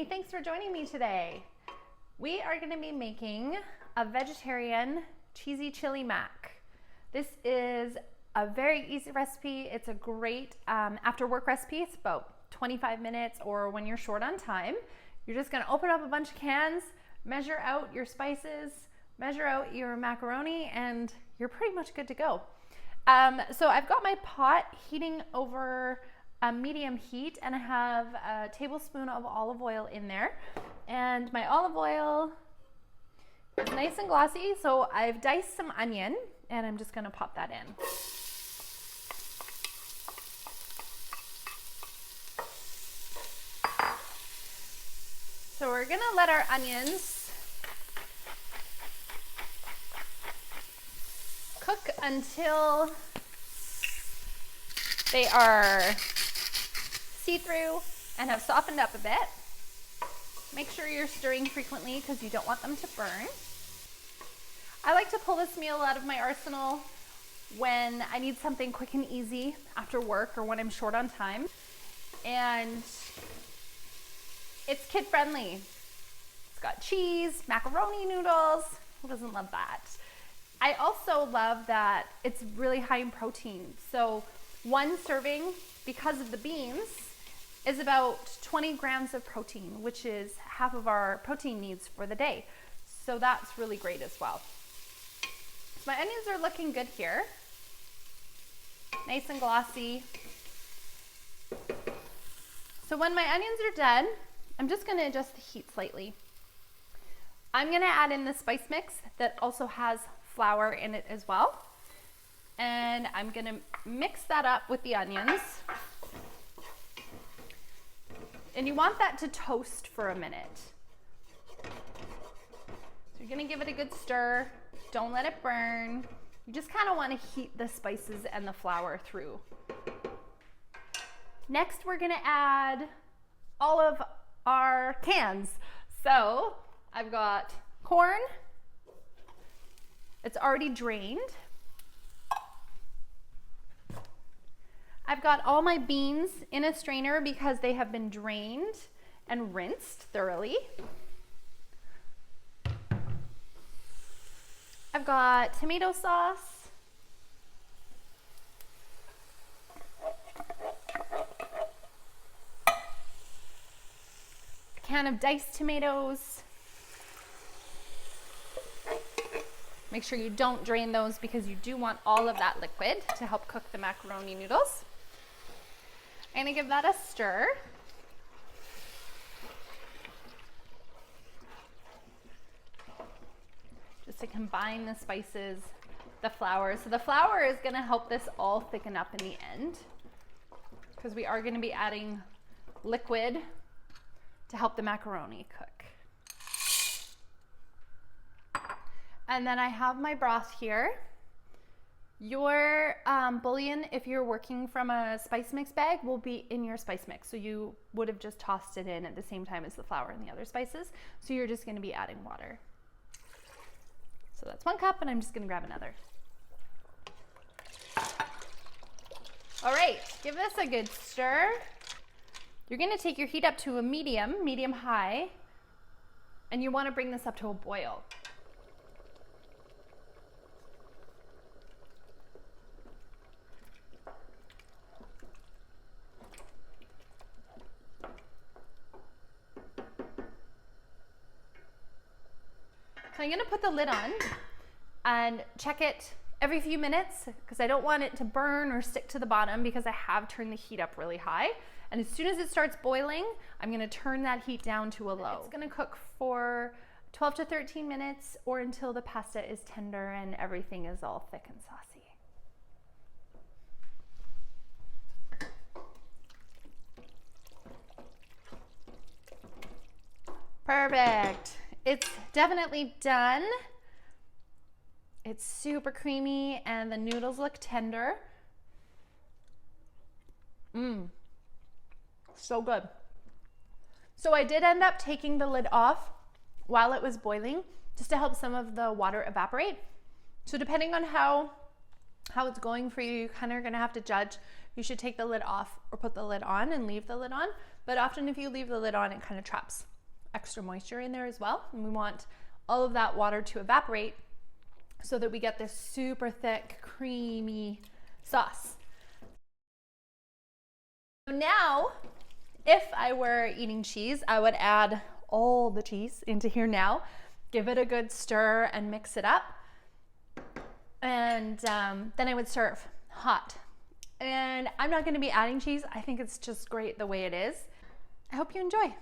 thanks for joining me today. We are going to be making a vegetarian cheesy chili mac. This is a very easy recipe. It's a great after work recipe. It's about 25 minutes, or when you're short on time. You're just going to open up a bunch of cans, measure out your spices, measure out your macaroni, and you're pretty much good to go. So I've got my pot heating over a medium heat, and I have a tablespoon of olive oil in there, and my olive oil is nice and glossy. So I've diced some onion and I'm just going to pop that in. So we're going to let our onions cook until they are see-through and have softened up a bit. Make sure you're stirring frequently because you don't want them to burn. I like to pull this meal out of my arsenal when I need something quick and easy after work or when I'm short on time. And it's kid friendly. It's got cheese, macaroni noodles. Who doesn't love that? I also love that it's really high in protein. So one serving, because of the beans, is about 20 grams of protein, which is half of our protein needs for the day. So that's really great as well. My onions are looking good here. Nice and glossy. So when my onions are done, I'm just going to adjust the heat slightly. I'm going to add in the spice mix that also has flour in it as well. And I'm going to mix that up with the onions. And you want that to toast for a minute. So you're going to give it a good stir. Don't let it burn. You just kind of want to heat the spices and the flour through. Next, we're going to add all of our cans. So I've got corn. It's already drained. I've got all my beans in a strainer because they have been drained and rinsed thoroughly. I've got tomato sauce. A can of diced tomatoes. Make sure you don't drain those because you do want all of that liquid to help cook the macaroni noodles. I'm going to give that a stir. Just to combine the spices, the flour. So the flour is going to help this all thicken up in the end, because we are going to be adding liquid to help the macaroni cook. And then I have my broth here. Your bouillon, if you're working from a spice mix bag, will be in your spice mix. So you would have just tossed it in at the same time as the flour and the other spices. So you're just going to be adding water. So that's 1 cup, and I'm just going to grab another. All right, give this a good stir. You're going to take your heat up to a medium high, and you want to bring this up to a boil. So I'm going to put the lid on and check it every few minutes, because I don't want it to burn or stick to the bottom, because I have turned the heat up really high. And as soon as it starts boiling, I'm going to turn that heat down to a low. It's going to cook for 12 to 13 minutes, or until the pasta is tender and everything is all thick and saucy. Perfect. It's definitely done. It's super creamy and the noodles look tender. So good. So I did end up taking the lid off while it was boiling, just to help some of the water evaporate. So depending on how it's going for you, you kind of are gonna have to judge. You should take the lid off or put the lid on and leave the lid on. But often if you leave the lid on, it kind of traps extra moisture in there as well. And we want all of that water to evaporate so that we get this super thick, creamy sauce. Now, if I were eating cheese, I would add all the cheese into here now, give it a good stir and mix it up. And then I would serve hot. And I'm not going to be adding cheese. I think it's just great the way it is. I hope you enjoy.